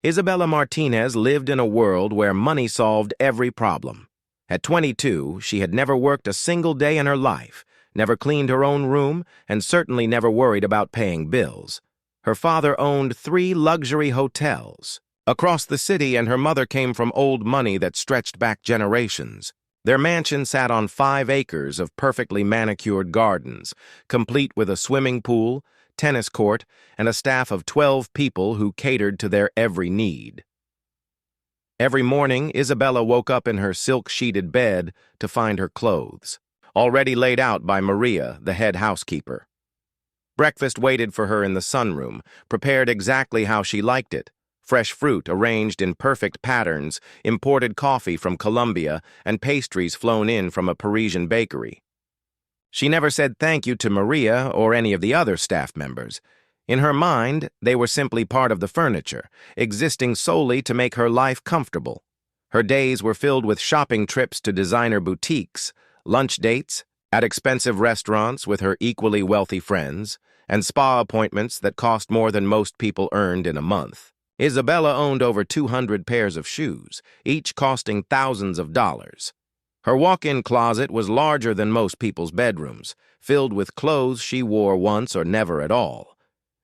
Isabella Martinez lived in a world where money solved every problem. At 22, she had never worked a single day in her life, never cleaned her own room, and certainly never worried about paying bills. Her father owned 3 luxury hotels across the city, and her mother came from old money that stretched back generations. Their mansion sat on 5 acres of perfectly manicured gardens, complete with a swimming pool, tennis court, and a staff of 12 people who catered to their every need. Every morning, Isabella woke up in her silk-sheeted bed to find her clothes, already laid out by Maria, the head housekeeper. Breakfast waited for her in the sunroom, prepared exactly how she liked it. Fresh fruit arranged in perfect patterns, imported coffee from Colombia, and pastries flown in from a Parisian bakery. She never said thank you to Maria or any of the other staff members. In her mind, they were simply part of the furniture, existing solely to make her life comfortable. Her days were filled with shopping trips to designer boutiques, lunch dates at expensive restaurants with her equally wealthy friends, and spa appointments that cost more than most people earned in a month. Isabella owned over 200 pairs of shoes, each costing thousands of dollars. Her walk-in closet was larger than most people's bedrooms, filled with clothes she wore once or never at all.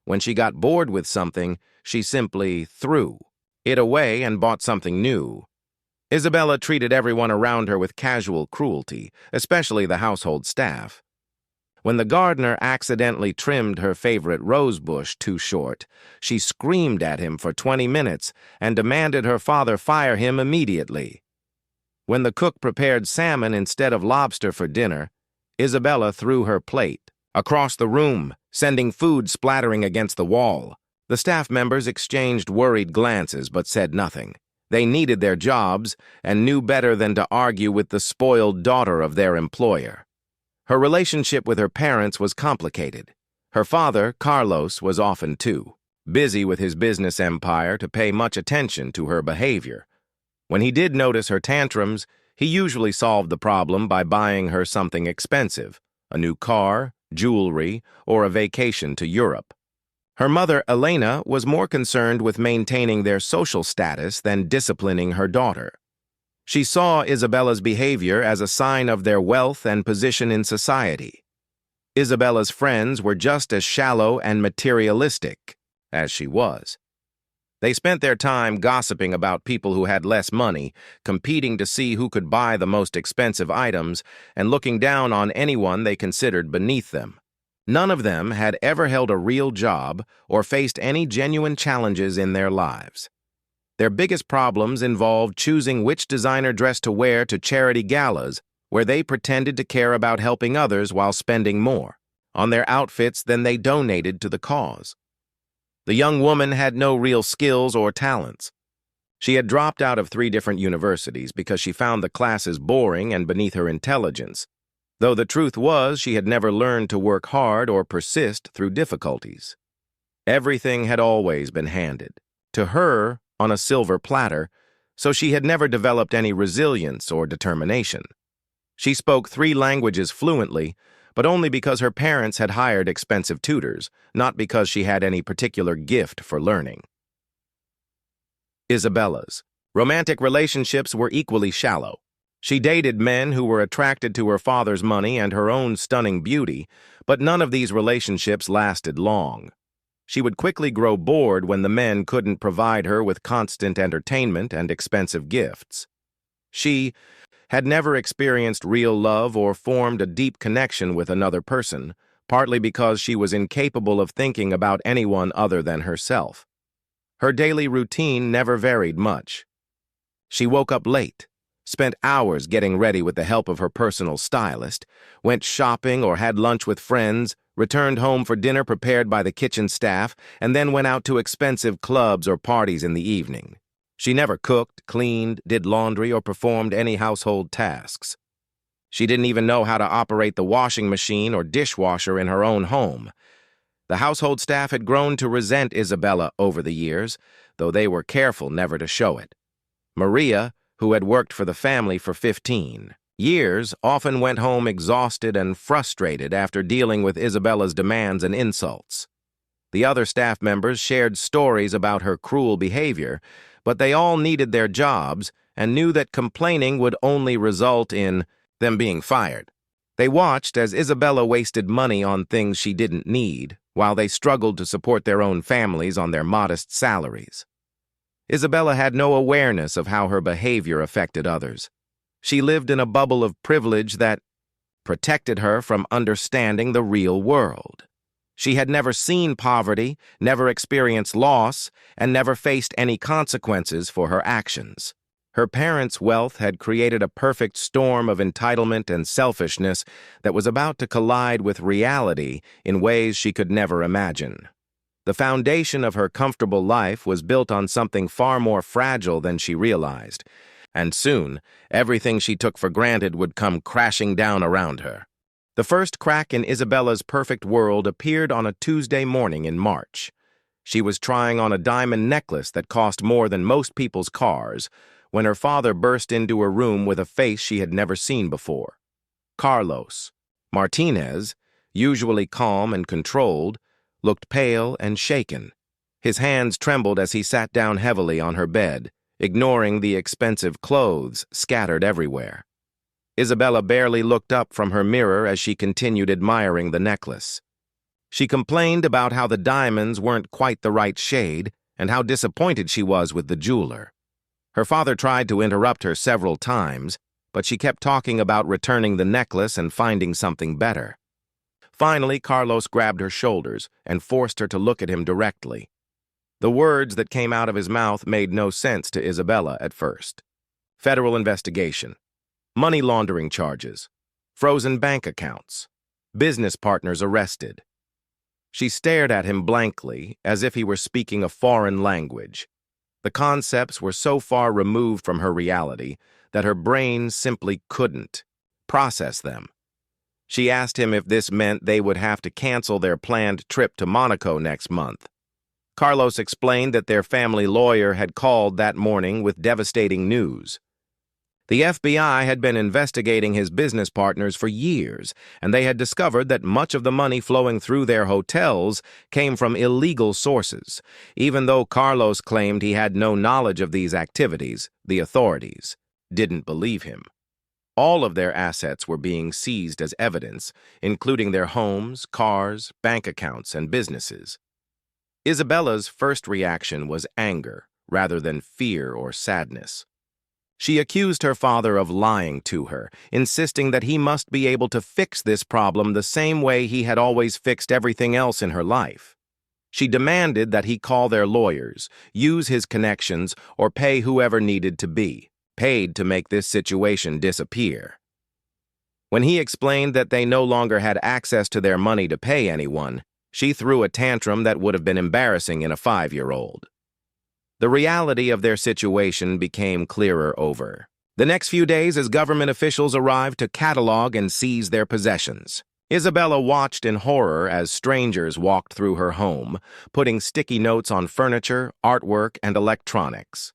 When she got bored with something, she simply threw it away and bought something new. Isabella treated everyone around her with casual cruelty, especially the household staff. When the gardener accidentally trimmed her favorite rose bush too short, she screamed at him for 20 minutes and demanded her father fire him immediately. When the cook prepared salmon instead of lobster for dinner, Isabella threw her plate across the room, sending food splattering against the wall. The staff members exchanged worried glances but said nothing. They needed their jobs and knew better than to argue with the spoiled daughter of their employer. Her relationship with her parents was complicated. Her father, Carlos, was often too busy with his business empire to pay much attention to her behavior. When he did notice her tantrums, he usually solved the problem by buying her something expensive, a new car, jewelry, or a vacation to Europe. Her mother, Elena, was more concerned with maintaining their social status than disciplining her daughter. She saw Isabella's behavior as a sign of their wealth and position in society. Isabella's friends were just as shallow and materialistic as she was. They spent their time gossiping about people who had less money, competing to see who could buy the most expensive items, and looking down on anyone they considered beneath them. None of them had ever held a real job or faced any genuine challenges in their lives. Their biggest problems involved choosing which designer dress to wear to charity galas, where they pretended to care about helping others while spending more on their outfits than they donated to the cause. The young woman had no real skills or talents. She had dropped out of 3 different universities because she found the classes boring and beneath her intelligence, though the truth was she had never learned to work hard or persist through difficulties. Everything had always been handed to her on a silver platter, so she had never developed any resilience or determination. She spoke 3 languages fluently, but only because her parents had hired expensive tutors, not because she had any particular gift for learning. Isabella's romantic relationships were equally shallow. She dated men who were attracted to her father's money and her own stunning beauty, but none of these relationships lasted long. She would quickly grow bored when the men couldn't provide her with constant entertainment and expensive gifts. She had never experienced real love or formed a deep connection with another person, partly because she was incapable of thinking about anyone other than herself. Her daily routine never varied much. She woke up late, spent hours getting ready with the help of her personal stylist, went shopping or had lunch with friends, returned home for dinner prepared by the kitchen staff, and then went out to expensive clubs or parties in the evening. She never cooked, cleaned, did laundry, or performed any household tasks. She didn't even know how to operate the washing machine or dishwasher in her own home. The household staff had grown to resent Isabella over the years, though they were careful never to show it. Maria, who had worked for the family for 15 years, often went home exhausted and frustrated after dealing with Isabella's demands and insults. The other staff members shared stories about her cruel behavior, but they all needed their jobs and knew that complaining would only result in them being fired. They watched as Isabella wasted money on things she didn't need, while they struggled to support their own families on their modest salaries. Isabella had no awareness of how her behavior affected others. She lived in a bubble of privilege that protected her from understanding the real world. She had never seen poverty, never experienced loss, and never faced any consequences for her actions. Her parents' wealth had created a perfect storm of entitlement and selfishness that was about to collide with reality in ways she could never imagine. The foundation of her comfortable life was built on something far more fragile than she realized, and soon, everything she took for granted would come crashing down around her. The first crack in Isabella's perfect world appeared on a Tuesday morning in March. She was trying on a diamond necklace that cost more than most people's cars when her father burst into her room with a face she had never seen before. Carlos Martinez, usually calm and controlled, looked pale and shaken. His hands trembled as he sat down heavily on her bed, ignoring the expensive clothes scattered everywhere. Isabella barely looked up from her mirror as she continued admiring the necklace. She complained about how the diamonds weren't quite the right shade and how disappointed she was with the jeweler. Her father tried to interrupt her several times, but she kept talking about returning the necklace and finding something better. Finally, Carlos grabbed her shoulders and forced her to look at him directly. The words that came out of his mouth made no sense to Isabella at first. Federal investigation, money laundering charges, frozen bank accounts, business partners arrested. She stared at him blankly, as if he were speaking a foreign language. The concepts were so far removed from her reality that her brain simply couldn't process them. She asked him if this meant they would have to cancel their planned trip to Monaco next month. Carlos explained that their family lawyer had called that morning with devastating news. The FBI had been investigating his business partners for years, and they had discovered that much of the money flowing through their hotels came from illegal sources. Even though Carlos claimed he had no knowledge of these activities, the authorities didn't believe him. All of their assets were being seized as evidence, including their homes, cars, bank accounts, and businesses. Isabella's first reaction was anger rather than fear or sadness. She accused her father of lying to her, insisting that he must be able to fix this problem the same way he had always fixed everything else in her life. She demanded that he call their lawyers, use his connections, or pay whoever needed to be paid to make this situation disappear. When he explained that they no longer had access to their money to pay anyone, she threw a tantrum that would have been embarrassing in a 5-year-old. The reality of their situation became clearer over the next few days as government officials arrived to catalog and seize their possessions. Isabella watched in horror as strangers walked through her home, putting sticky notes on furniture, artwork, and electronics.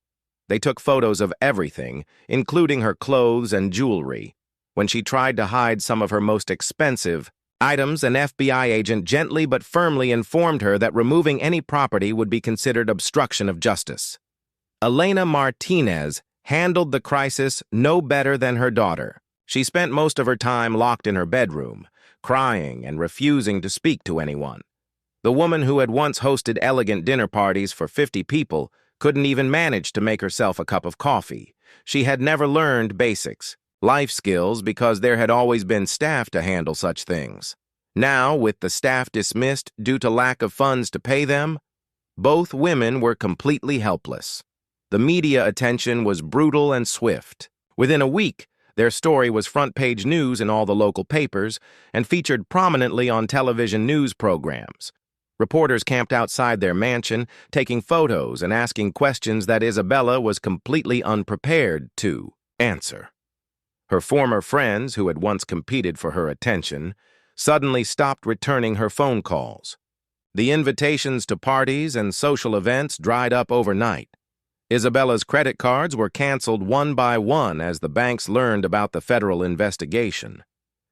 They took photos of everything, including her clothes and jewelry. When she tried to hide some of her most expensive items, an FBI agent gently but firmly informed her that removing any property would be considered obstruction of justice. Elena Martinez handled the crisis no better than her daughter. She spent most of her time locked in her bedroom, crying and refusing to speak to anyone. The woman who had once hosted elegant dinner parties for 50 people couldn't even manage to make herself a cup of coffee. She had never learned basics, life skills, because there had always been staff to handle such things. Now, with the staff dismissed due to lack of funds to pay them, both women were completely helpless. The media attention was brutal and swift. Within a week, their story was front-page news in all the local papers and featured prominently on television news programs. Reporters camped outside their mansion, taking photos and asking questions that Isabella was completely unprepared to answer. Her former friends, who had once competed for her attention, suddenly stopped returning her phone calls. The invitations to parties and social events dried up overnight. Isabella's credit cards were canceled one by one as the banks learned about the federal investigation.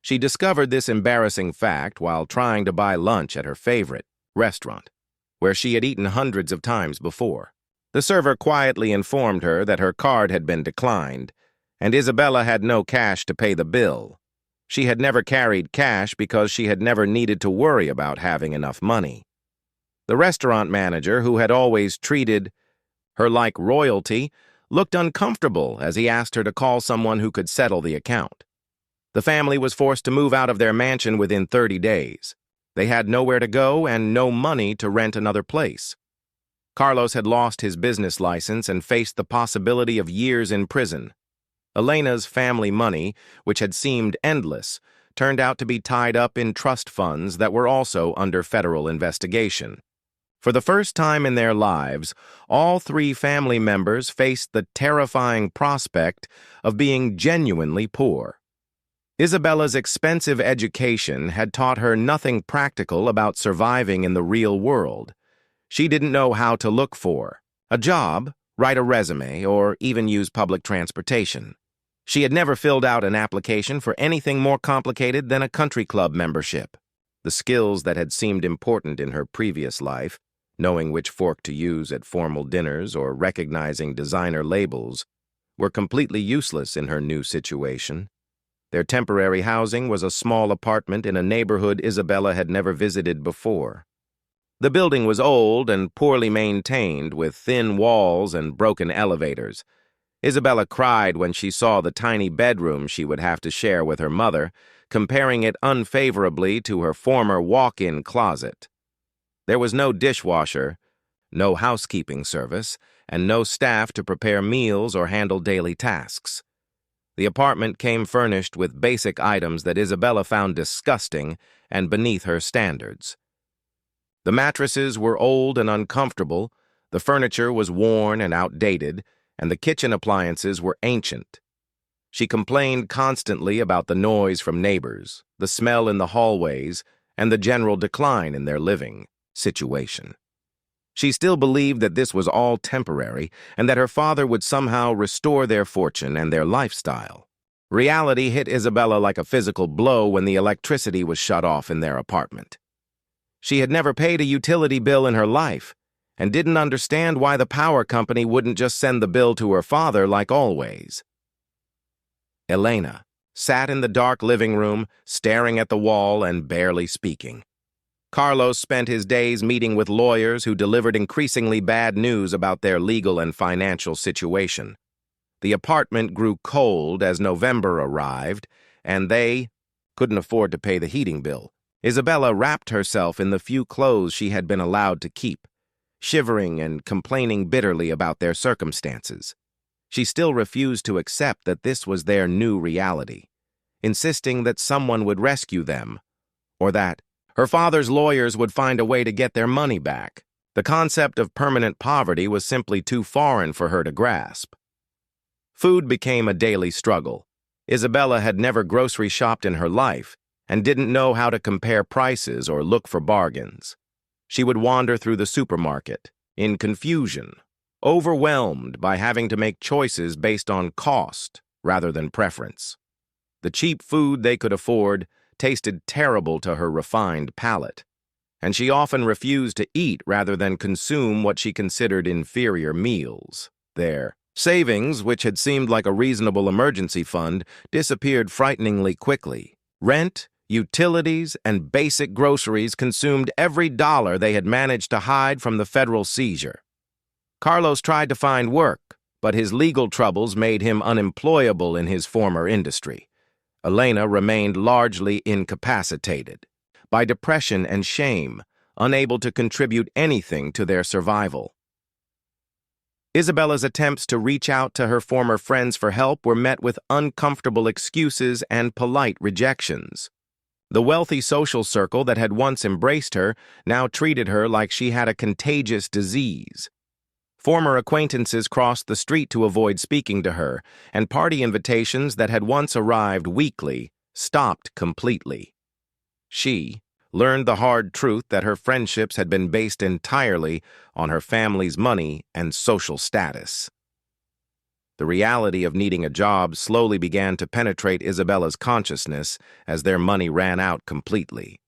She discovered this embarrassing fact while trying to buy lunch at her favorite restaurant. where she had eaten hundreds of times before. The server quietly informed her that her card had been declined, and Isabella had no cash to pay the bill. She had never carried cash because she had never needed to worry about having enough money. The restaurant manager, who had always treated her like royalty, looked uncomfortable as he asked her to call someone who could settle the account. The family was forced to move out of their mansion within 30 days. They had nowhere to go and no money to rent another place. Carlos had lost his business license and faced the possibility of years in prison. Elena's family money, which had seemed endless, turned out to be tied up in trust funds that were also under federal investigation. For the first time in their lives, all three family members faced the terrifying prospect of being genuinely poor. Isabella's expensive education had taught her nothing practical about surviving in the real world. She didn't know how to look for a job, write a resume, or even use public transportation. She had never filled out an application for anything more complicated than a country club membership. The skills that had seemed important in her previous life, knowing which fork to use at formal dinners or recognizing designer labels, were completely useless in her new situation. Their temporary housing was a small apartment in a neighborhood Isabella had never visited before. The building was old and poorly maintained, with thin walls and broken elevators. Isabella cried when she saw the tiny bedroom she would have to share with her mother, comparing it unfavorably to her former walk-in closet. There was no dishwasher, no housekeeping service, and no staff to prepare meals or handle daily tasks. The apartment came furnished with basic items that Isabella found disgusting and beneath her standards. The mattresses were old and uncomfortable, the furniture was worn and outdated, and the kitchen appliances were ancient. She complained constantly about the noise from neighbors, the smell in the hallways, and the general decline in their living situation. She still believed that this was all temporary and that her father would somehow restore their fortune and their lifestyle. Reality hit Isabella like a physical blow when the electricity was shut off in their apartment. She had never paid a utility bill in her life and didn't understand why the power company wouldn't just send the bill to her father like always. Elena sat in the dark living room, staring at the wall and barely speaking. Carlos spent his days meeting with lawyers who delivered increasingly bad news about their legal and financial situation. The apartment grew cold as November arrived, and they couldn't afford to pay the heating bill. Isabella wrapped herself in the few clothes she had been allowed to keep, shivering and complaining bitterly about their circumstances. She still refused to accept that this was their new reality, insisting that someone would rescue them, or that her father's lawyers would find a way to get their money back. The concept of permanent poverty was simply too foreign for her to grasp. Food became a daily struggle. Isabella had never grocery shopped in her life and didn't know how to compare prices or look for bargains. She would wander through the supermarket, in confusion, overwhelmed by having to make choices based on cost rather than preference. The cheap food they could afford tasted terrible to her refined palate, and she often refused to eat rather than consume what she considered inferior meals. Their savings, which had seemed like a reasonable emergency fund, disappeared frighteningly quickly. Rent, utilities, and basic groceries consumed every dollar they had managed to hide from the federal seizure. Carlos tried to find work, but his legal troubles made him unemployable in his former industry. Elena remained largely incapacitated by depression and shame, unable to contribute anything to their survival. Isabella's attempts to reach out to her former friends for help were met with uncomfortable excuses and polite rejections. The wealthy social circle that had once embraced her now treated her like she had a contagious disease. Former acquaintances crossed the street to avoid speaking to her, and party invitations that had once arrived weekly stopped completely. She learned the hard truth that her friendships had been based entirely on her family's money and social status. The reality of needing a job slowly began to penetrate Isabella's consciousness as their money ran out completely.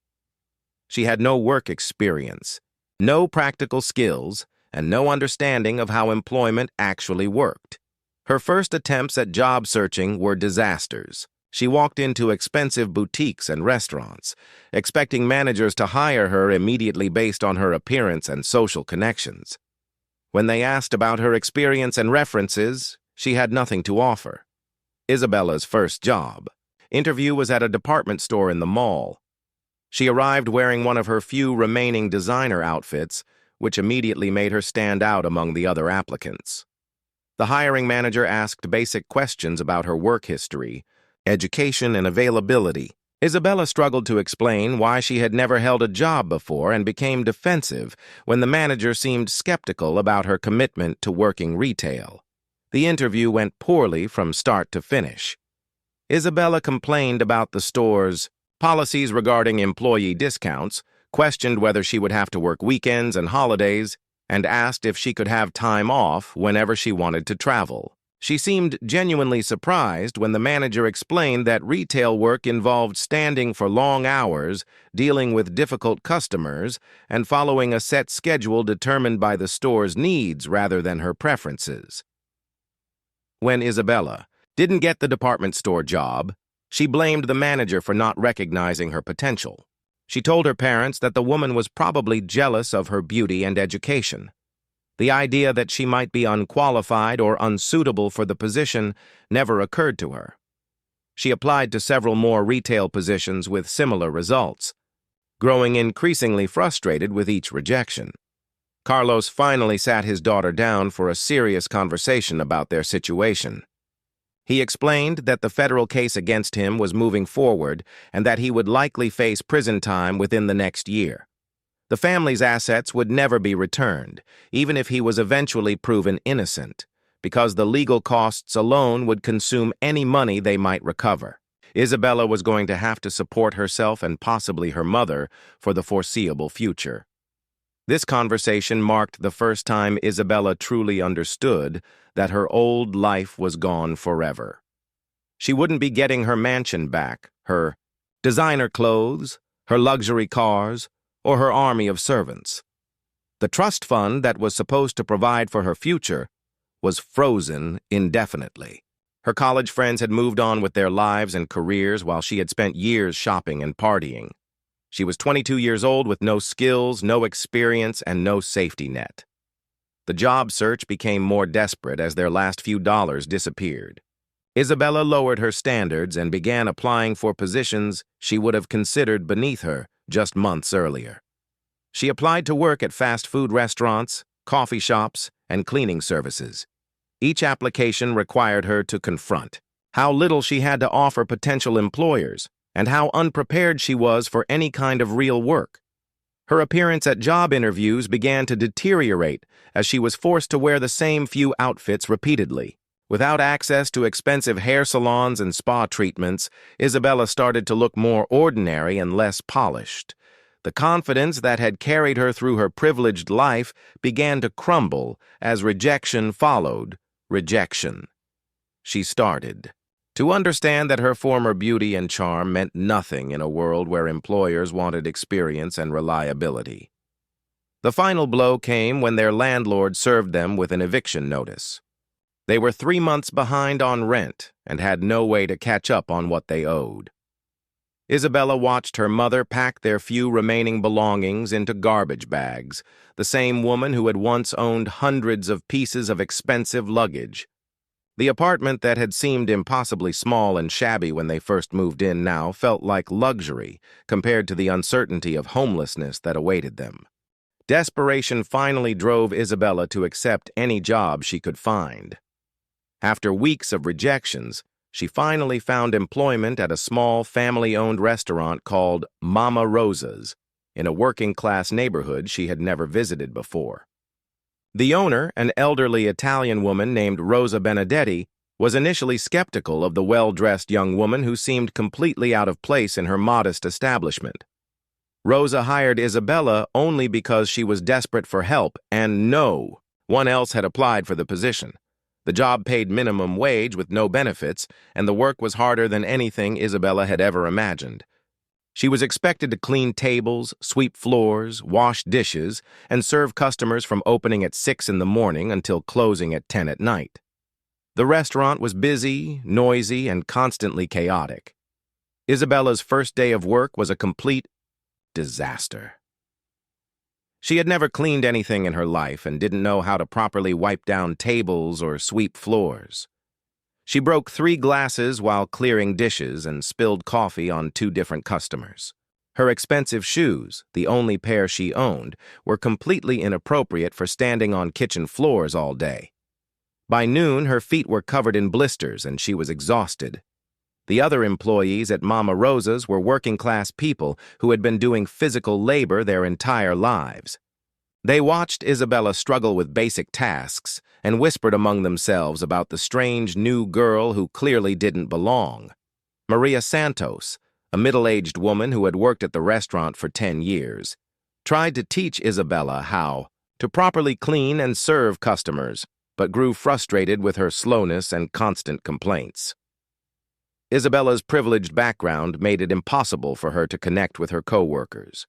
She had no work experience no practical skills, and no understanding of how employment actually worked. Her first attempts at job searching were disasters. She walked into expensive boutiques and restaurants, expecting managers to hire her immediately based on her appearance and social connections. When they asked about her experience and references, she had nothing to offer. Isabella's first job interview was at a department store in the mall. She arrived wearing one of her few remaining designer outfits, which immediately made her stand out among the other applicants. The hiring manager asked basic questions about her work history, education, and availability. Isabella struggled to explain why she had never held a job before and became defensive when the manager seemed skeptical about her commitment to working retail. The interview went poorly from start to finish. Isabella complained about the store's policies regarding employee discounts, questioned whether she would have to work weekends and holidays, and asked if she could have time off whenever she wanted to travel. She seemed genuinely surprised when the manager explained that retail work involved standing for long hours, dealing with difficult customers, and following a set schedule determined by the store's needs rather than her preferences. When Isabella didn't get the department store job, she blamed the manager for not recognizing her potential. She told her parents that the woman was probably jealous of her beauty and education. The idea that she might be unqualified or unsuitable for the position never occurred to her. She applied to several more retail positions with similar results, growing increasingly frustrated with each rejection. Carlos finally sat his daughter down for a serious conversation about their situation. He explained that the federal case against him was moving forward and that he would likely face prison time within the next year. The family's assets would never be returned, even if he was eventually proven innocent, because the legal costs alone would consume any money they might recover. Isabella was going to have to support herself and possibly her mother for the foreseeable future. This conversation marked the first time Isabella truly understood that her old life was gone forever. She wouldn't be getting her mansion back, her designer clothes, her luxury cars, or her army of servants. The trust fund that was supposed to provide for her future was frozen indefinitely. Her college friends had moved on with their lives and careers while she had spent years shopping and partying. She was 22 years old with no skills, no experience, and no safety net. The job search became more desperate as their last few dollars disappeared. Isabella lowered her standards and began applying for positions she would have considered beneath her just months earlier. She applied to work at fast food restaurants, coffee shops, and cleaning services. Each application required her to confront how little she had to offer potential employers and how unprepared she was for any kind of real work. Her appearance at job interviews began to deteriorate as she was forced to wear the same few outfits repeatedly. Without access to expensive hair salons and spa treatments, Isabella started to look more ordinary and less polished. The confidence that had carried her through her privileged life began to crumble as rejection followed rejection. She started to understand that her former beauty and charm meant nothing in a world where employers wanted experience and reliability. The final blow came when their landlord served them with an eviction notice. They were 3 months behind on rent and had no way to catch up on what they owed. Isabella watched her mother pack their few remaining belongings into garbage bags, the same woman who had once owned hundreds of pieces of expensive luggage. The apartment that had seemed impossibly small and shabby when they first moved in now felt like luxury compared to the uncertainty of homelessness that awaited them. Desperation finally drove Isabella to accept any job she could find. After weeks of rejections, she finally found employment at a small family-owned restaurant called Mama Rosa's in a working-class neighborhood she had never visited before. The owner, an elderly Italian woman named Rosa Benedetti, was initially skeptical of the well-dressed young woman who seemed completely out of place in her modest establishment. Rosa hired Isabella only because she was desperate for help, and no one else had applied for the position. The job paid minimum wage with no benefits, and the work was harder than anything Isabella had ever imagined. She was expected to clean tables, sweep floors, wash dishes, and serve customers from opening at 6 in the morning until closing at 10 at night. The restaurant was busy, noisy, and constantly chaotic. Isabella's first day of work was a complete disaster. She had never cleaned anything in her life and didn't know how to properly wipe down tables or sweep floors. She broke 3 glasses while clearing dishes and spilled coffee on 2 different customers. Her expensive shoes, the only pair she owned, were completely inappropriate for standing on kitchen floors all day. By noon, her feet were covered in blisters and she was exhausted. The other employees at Mama Rosa's were working-class people who had been doing physical labor their entire lives. They watched Isabella struggle with basic tasks and whispered among themselves about the strange new girl who clearly didn't belong. Maria Santos, a middle-aged woman who had worked at the restaurant for 10 years, tried to teach Isabella how to properly clean and serve customers, but grew frustrated with her slowness and constant complaints. Isabella's privileged background made it impossible for her to connect with her co-workers.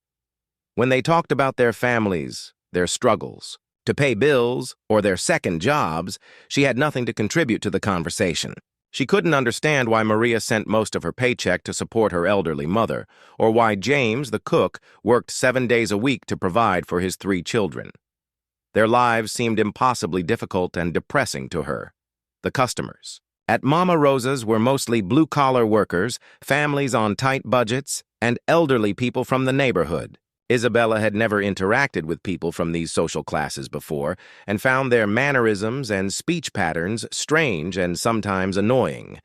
When they talked about their families, their struggles, to pay bills, or their second jobs, she had nothing to contribute to the conversation. She couldn't understand why Maria sent most of her paycheck to support her elderly mother, or why James, the cook, worked 7 days a week to provide for his 3 children. Their lives seemed impossibly difficult and depressing to her. The customers at Mama Rosa's were mostly blue-collar workers, families on tight budgets, and elderly people from the neighborhood. Isabella had never interacted with people from these social classes before and found their mannerisms and speech patterns strange and sometimes annoying.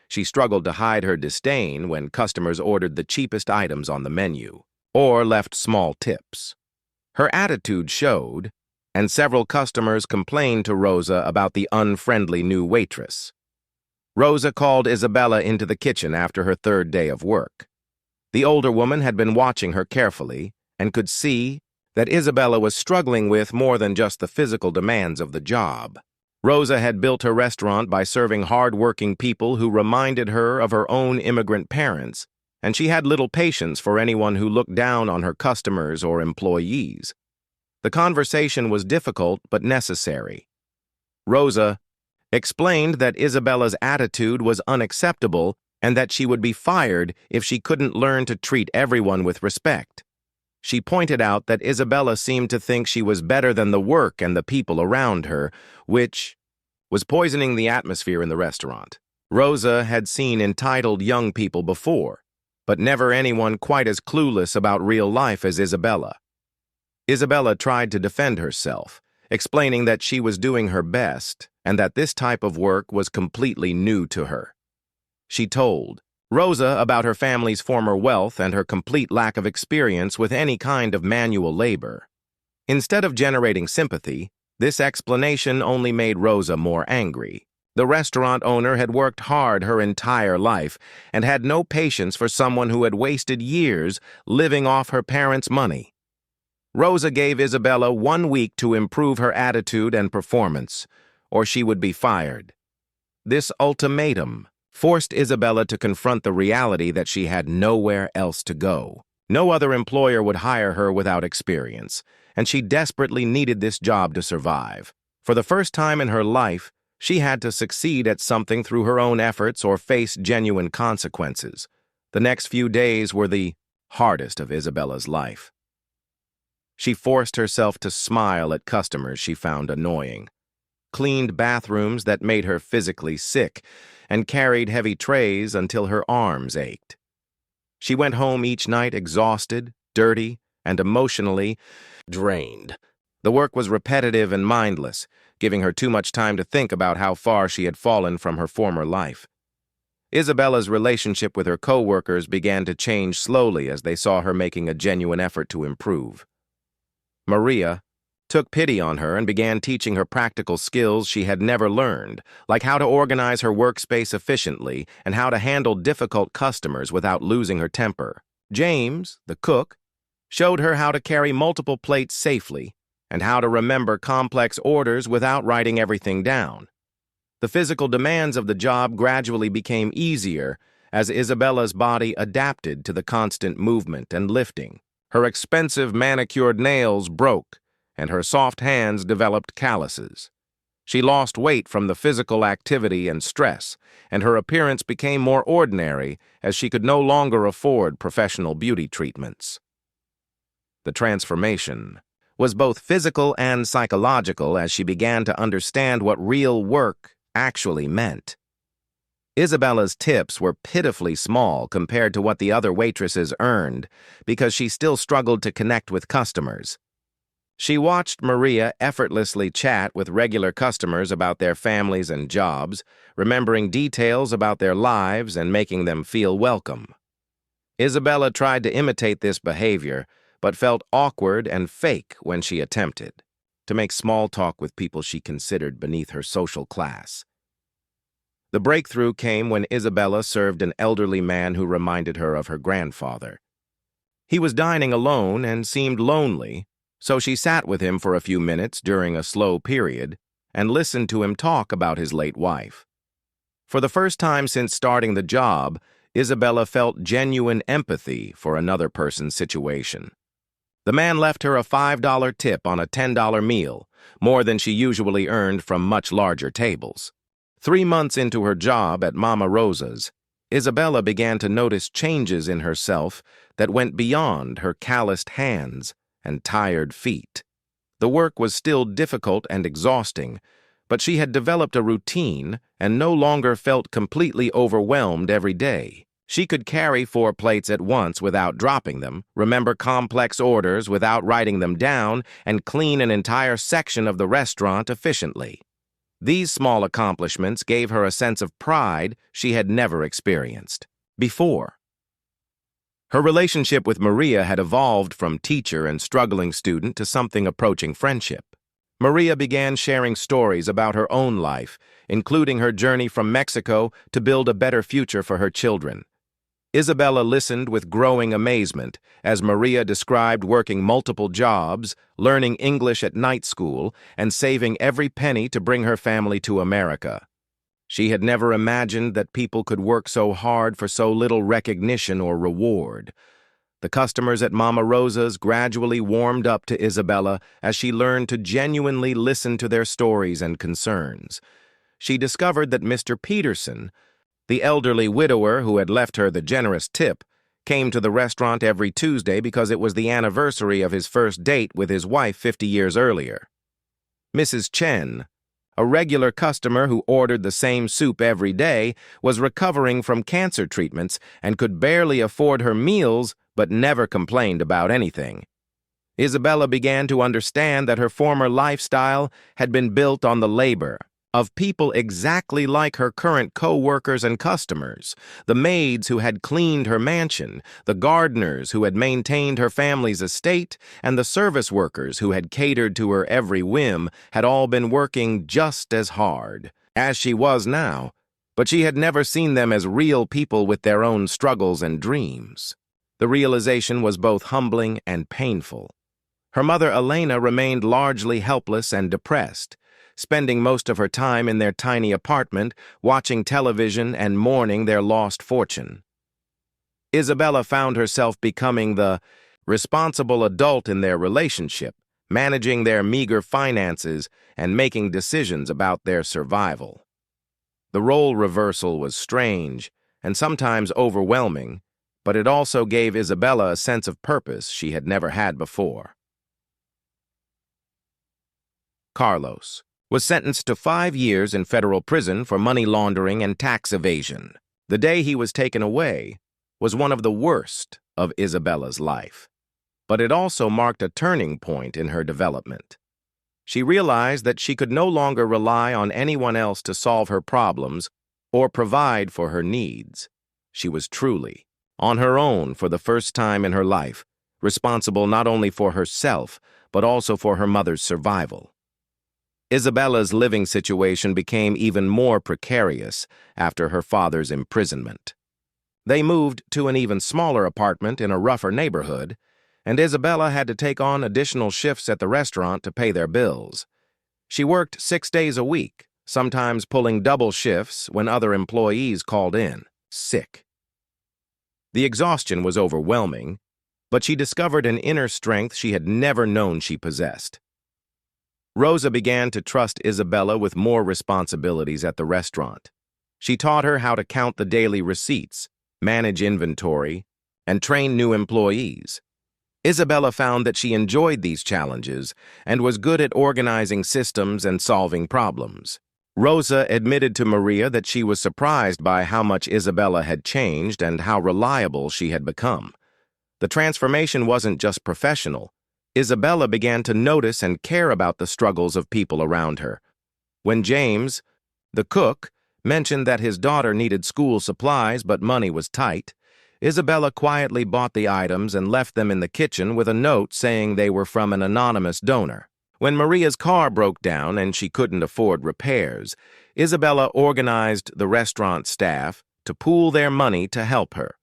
She struggled to hide her disdain when customers ordered the cheapest items on the menu or left small tips. Her attitude showed, and several customers complained to Rosa about the unfriendly new waitress. Rosa called Isabella into the kitchen after her 3rd day of work. The older woman had been watching her carefully and could see that Isabella was struggling with more than just the physical demands of the job. Rosa had built her restaurant by serving hard-working people who reminded her of her own immigrant parents, and she had little patience for anyone who looked down on her customers or employees. The conversation was difficult but necessary. Rosa explained that Isabella's attitude was unacceptable and that she would be fired if she couldn't learn to treat everyone with respect. She pointed out that Isabella seemed to think she was better than the work and the people around her, which was poisoning the atmosphere in the restaurant. Rosa had seen entitled young people before, but never anyone quite as clueless about real life as Isabella. Isabella tried to defend herself, explaining that she was doing her best and that this type of work was completely new to her. She told Rosa about her family's former wealth and her complete lack of experience with any kind of manual labor. Instead of generating sympathy, this explanation only made Rosa more angry. The restaurant owner had worked hard her entire life and had no patience for someone who had wasted years living off her parents' money. Rosa gave Isabella 1 week to improve her attitude and performance, or she would be fired. This ultimatum forced Isabella to confront the reality that she had nowhere else to go. No other employer would hire her without experience, and she desperately needed this job to survive. For the first time in her life, she had to succeed at something through her own efforts or face genuine consequences. The next few days were the hardest of Isabella's life. She forced herself to smile at customers she found annoying, cleaned bathrooms that made her physically sick, and carried heavy trays until her arms ached. She went home each night exhausted, dirty, and emotionally drained. The work was repetitive and mindless, giving her too much time to think about how far she had fallen from her former life. Isabella's relationship with her co-workers began to change slowly as they saw her making a genuine effort to improve. Maria took pity on her and began teaching her practical skills she had never learned, like how to organize her workspace efficiently and how to handle difficult customers without losing her temper. James, the cook, showed her how to carry multiple plates safely and how to remember complex orders without writing everything down. The physical demands of the job gradually became easier as Isabella's body adapted to the constant movement and lifting. Her expensive manicured nails broke, and her soft hands developed calluses. She lost weight from the physical activity and stress, and her appearance became more ordinary as she could no longer afford professional beauty treatments. The transformation was both physical and psychological as she began to understand what real work actually meant. Isabella's tips were pitifully small compared to what the other waitresses earned because she still struggled to connect with customers. She watched Maria effortlessly chat with regular customers about their families and jobs, remembering details about their lives and making them feel welcome. Isabella tried to imitate this behavior, but felt awkward and fake when she attempted to make small talk with people she considered beneath her social class. The breakthrough came when Isabella served an elderly man who reminded her of her grandfather. He was dining alone and seemed lonely, so she sat with him for a few minutes during a slow period and listened to him talk about his late wife. For the first time since starting the job, Isabella felt genuine empathy for another person's situation. The man left her a $5 tip on a $10 meal, more than she usually earned from much larger tables. 3 months into her job at Mama Rosa's, Isabella began to notice changes in herself that went beyond her calloused hands and tired feet. The work was still difficult and exhausting, but she had developed a routine and no longer felt completely overwhelmed every day. She could carry 4 plates at once without dropping them, remember complex orders without writing them down, and clean an entire section of the restaurant efficiently. These small accomplishments gave her a sense of pride she had never experienced before. Her relationship with Maria had evolved from teacher and struggling student to something approaching friendship. Maria began sharing stories about her own life, including her journey from Mexico to build a better future for her children. Isabella listened with growing amazement as Maria described working multiple jobs, learning English at night school, and saving every penny to bring her family to America. She had never imagined that people could work so hard for so little recognition or reward. The customers at Mama Rosa's gradually warmed up to Isabella as she learned to genuinely listen to their stories and concerns. She discovered that Mr. Peterson, the elderly widower who had left her the generous tip, came to the restaurant every Tuesday because it was the anniversary of his first date with his wife 50 years earlier. Mrs. Chen, a regular customer who ordered the same soup every day, was recovering from cancer treatments and could barely afford her meals but never complained about anything. Isabella began to understand that her former lifestyle had been built on the labor of people exactly like her current co-workers and customers, the maids who had cleaned her mansion, the gardeners who had maintained her family's estate, and the service workers who had catered to her every whim had all been working just as hard as she was now, but she had never seen them as real people with their own struggles and dreams. The realization was both humbling and painful. Her mother Elena remained largely helpless and depressed, spending most of her time in their tiny apartment, watching television and mourning their lost fortune. Isabella found herself becoming the responsible adult in their relationship, managing their meager finances and making decisions about their survival. The role reversal was strange and sometimes overwhelming, but it also gave Isabella a sense of purpose she had never had before. Carlos was sentenced to 5 years in federal prison for money laundering and tax evasion. The day he was taken away was one of the worst of Isabella's life, but it also marked a turning point in her development. She realized that she could no longer rely on anyone else to solve her problems or provide for her needs. She was truly on her own for the first time in her life, responsible not only for herself, but also for her mother's survival. Isabella's living situation became even more precarious after her father's imprisonment. They moved to an even smaller apartment in a rougher neighborhood, and Isabella had to take on additional shifts at the restaurant to pay their bills. She worked 6 days a week, sometimes pulling double shifts when other employees called in sick. The exhaustion was overwhelming, but she discovered an inner strength she had never known she possessed. Rosa began to trust Isabella with more responsibilities at the restaurant. She taught her how to count the daily receipts, manage inventory, and train new employees. Isabella found that she enjoyed these challenges and was good at organizing systems and solving problems. Rosa admitted to Maria that she was surprised by how much Isabella had changed and how reliable she had become. The transformation wasn't just professional. Isabella began to notice and care about the struggles of people around her. When James, the cook, mentioned that his daughter needed school supplies but money was tight, Isabella quietly bought the items and left them in the kitchen with a note saying they were from an anonymous donor. When Maria's car broke down and she couldn't afford repairs, Isabella organized the restaurant staff to pool their money to help her.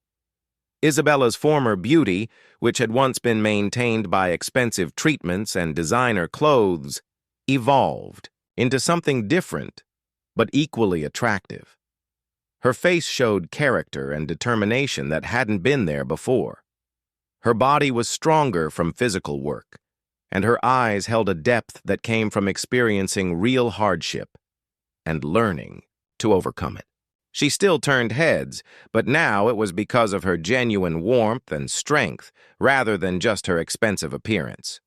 Isabella's former beauty, which had once been maintained by expensive treatments and designer clothes, evolved into something different, but equally attractive. Her face showed character and determination that hadn't been there before. Her body was stronger from physical work, and her eyes held a depth that came from experiencing real hardship and learning to overcome it. She still turned heads, but now it was because of her genuine warmth and strength rather than just her expensive appearance.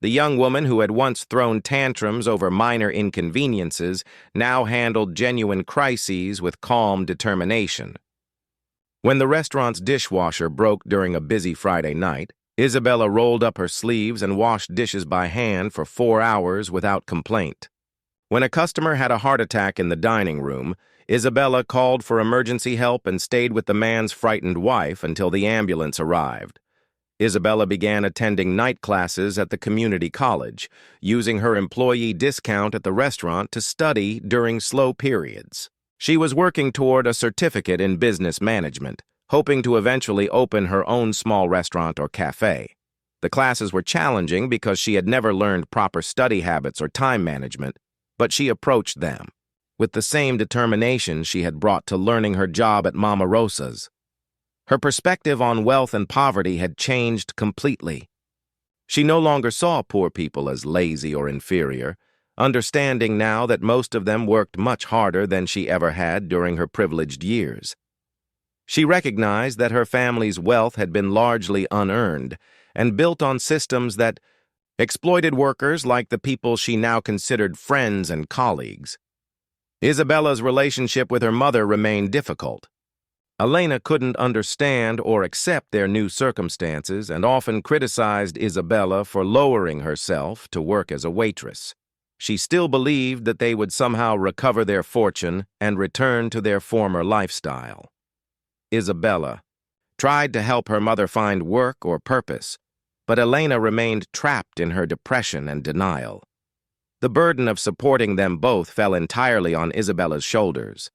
The young woman who had once thrown tantrums over minor inconveniences now handled genuine crises with calm determination. When the restaurant's dishwasher broke during a busy Friday night, Isabella rolled up her sleeves and washed dishes by hand for 4 hours without complaint. When a customer had a heart attack in the dining room, Isabella called for emergency help and stayed with the man's frightened wife until the ambulance arrived. Isabella began attending night classes at the community college, using her employee discount at the restaurant to study during slow periods. She was working toward a certificate in business management, hoping to eventually open her own small restaurant or cafe. The classes were challenging because she had never learned proper study habits or time management, but she approached them with the same determination she had brought to learning her job at Mama Rosa's. Her perspective on wealth and poverty had changed completely. She no longer saw poor people as lazy or inferior, understanding now that most of them worked much harder than she ever had during her privileged years. She recognized that her family's wealth had been largely unearned and built on systems that exploited workers like the people she now considered friends and colleagues. Isabella's relationship with her mother remained difficult. Elena couldn't understand or accept their new circumstances and often criticized Isabella for lowering herself to work as a waitress. She still believed that they would somehow recover their fortune and return to their former lifestyle. Isabella tried to help her mother find work or purpose, but Elena remained trapped in her depression and denial. The burden of supporting them both fell entirely on Isabella's shoulders.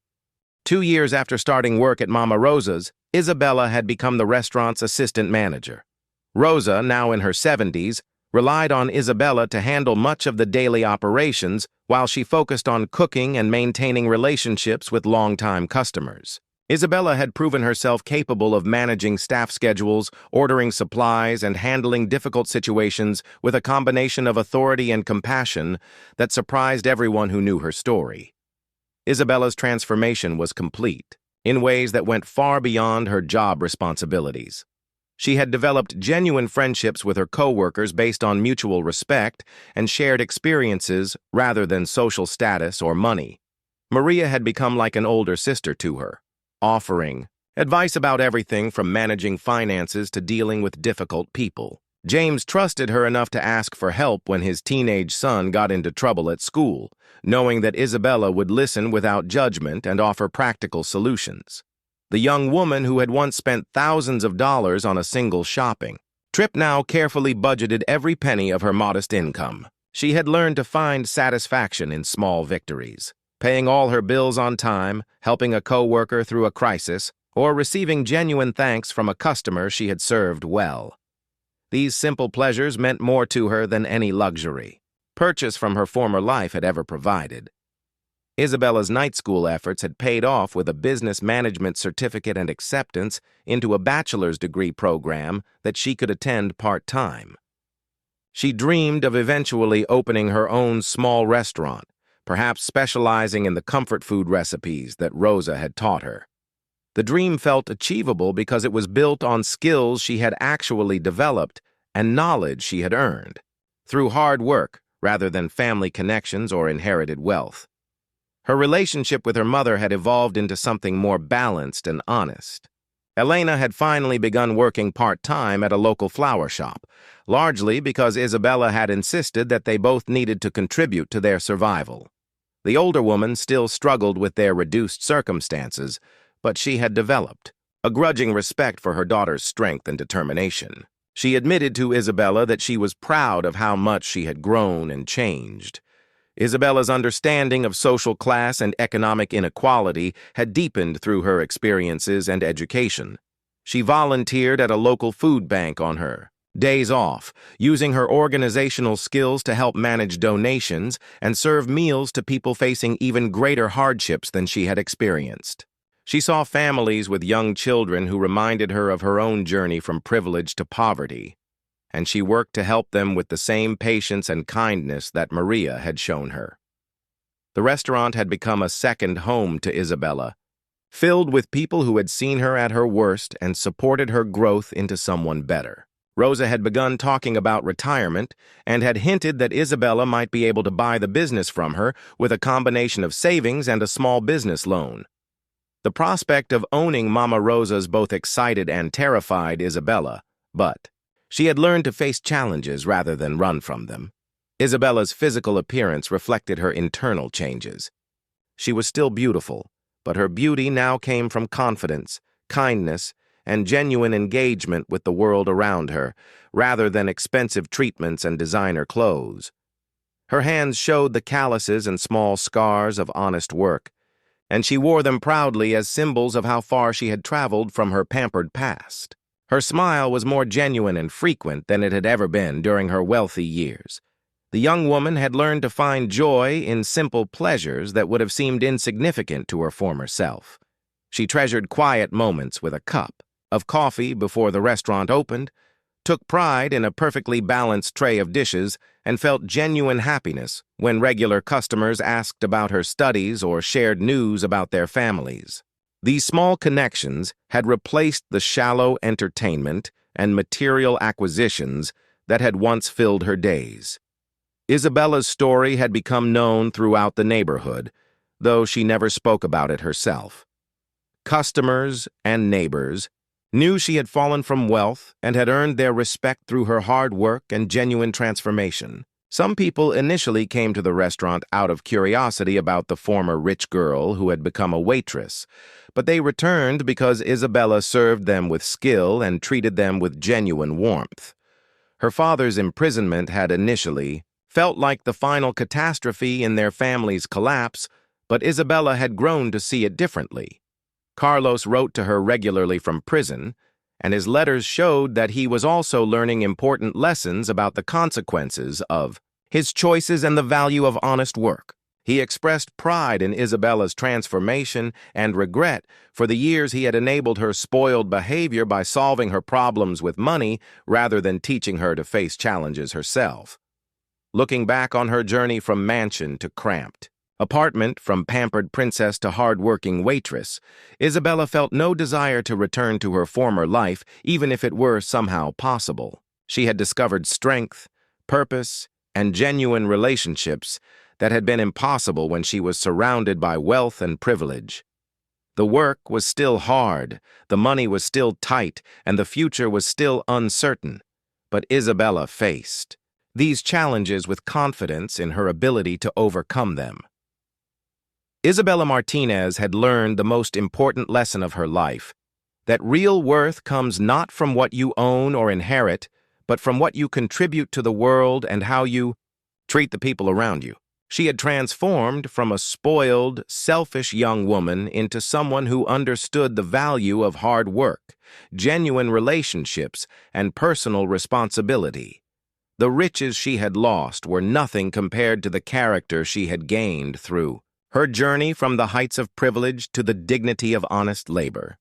2 years after starting work at Mama Rosa's, Isabella had become the restaurant's assistant manager. Rosa, now in her 70s, relied on Isabella to handle much of the daily operations while she focused on cooking and maintaining relationships with longtime customers. Isabella had proven herself capable of managing staff schedules, ordering supplies, and handling difficult situations with a combination of authority and compassion that surprised everyone who knew her story. Isabella's transformation was complete, in ways that went far beyond her job responsibilities. She had developed genuine friendships with her coworkers based on mutual respect and shared experiences rather than social status or money. Maria had become like an older sister to her, offering advice about everything from managing finances to dealing with difficult people. James trusted her enough to ask for help when his teenage son got into trouble at school, knowing that Isabella would listen without judgment and offer practical solutions. The young woman who had once spent thousands of dollars on a single shopping trip now carefully budgeted every penny of her modest income. She had learned to find satisfaction in small victories, paying all her bills on time, helping a coworker through a crisis, or receiving genuine thanks from a customer she had served well. These simple pleasures meant more to her than any luxury purchase from her former life had ever provided. Isabella's night school efforts had paid off with a business management certificate and acceptance into a bachelor's degree program that she could attend part-time. She dreamed of eventually opening her own small restaurant, perhaps specializing in the comfort food recipes that Rosa had taught her. The dream felt achievable because it was built on skills she had actually developed and knowledge she had earned, through hard work rather than family connections or inherited wealth. Her relationship with her mother had evolved into something more balanced and honest. Elena had finally begun working part-time at a local flower shop, largely because Isabella had insisted that they both needed to contribute to their survival. The older woman still struggled with their reduced circumstances, but she had developed a grudging respect for her daughter's strength and determination. She admitted to Isabella that she was proud of how much she had grown and changed. Isabella's understanding of social class and economic inequality had deepened through her experiences and education. She volunteered at a local food bank on her days off, using her organizational skills to help manage donations and serve meals to people facing even greater hardships than she had experienced. She saw families with young children who reminded her of her own journey from privilege to poverty, and she worked to help them with the same patience and kindness that Maria had shown her. The restaurant had become a second home to Isabella, filled with people who had seen her at her worst and supported her growth into someone better. Rosa had begun talking about retirement and had hinted that Isabella might be able to buy the business from her with a combination of savings and a small business loan. The prospect of owning Mama Rosa's both excited and terrified Isabella, but she had learned to face challenges rather than run from them. Isabella's physical appearance reflected her internal changes. She was still beautiful, but her beauty now came from confidence, kindness, and genuine engagement with the world around her, rather than expensive treatments and designer clothes. Her hands showed the calluses and small scars of honest work, and she wore them proudly as symbols of how far she had traveled from her pampered past. Her smile was more genuine and frequent than it had ever been during her wealthy years. The young woman had learned to find joy in simple pleasures that would have seemed insignificant to her former self. She treasured quiet moments with a cup of coffee before the restaurant opened, took pride in a perfectly balanced tray of dishes, and felt genuine happiness when regular customers asked about her studies or shared news about their families. These small connections had replaced the shallow entertainment and material acquisitions that had once filled her days. Isabella's story had become known throughout the neighborhood, though she never spoke about it herself. Customers and neighbors knew she had fallen from wealth and had earned their respect through her hard work and genuine transformation. Some people initially came to the restaurant out of curiosity about the former rich girl who had become a waitress, but they returned because Isabella served them with skill and treated them with genuine warmth. Her father's imprisonment had initially felt like the final catastrophe in their family's collapse, but Isabella had grown to see it differently. Carlos wrote to her regularly from prison, and his letters showed that he was also learning important lessons about the consequences of his choices and the value of honest work. He expressed pride in Isabella's transformation and regret for the years he had enabled her spoiled behavior by solving her problems with money rather than teaching her to face challenges herself. Looking back on her journey from mansion to cramped apartment, from pampered princess to hard-working waitress, Isabella felt no desire to return to her former life, even if it were somehow possible. She had discovered strength, purpose, and genuine relationships that had been impossible when she was surrounded by wealth and privilege. The work was still hard, the money was still tight, and the future was still uncertain. But Isabella faced these challenges with confidence in her ability to overcome them. Isabella Martinez had learned the most important lesson of her life, that real worth comes not from what you own or inherit, but from what you contribute to the world and how you treat the people around you. She had transformed from a spoiled, selfish young woman into someone who understood the value of hard work, genuine relationships, and personal responsibility. The riches she had lost were nothing compared to the character she had gained through Her journey from the heights of privilege to the dignity of honest labor.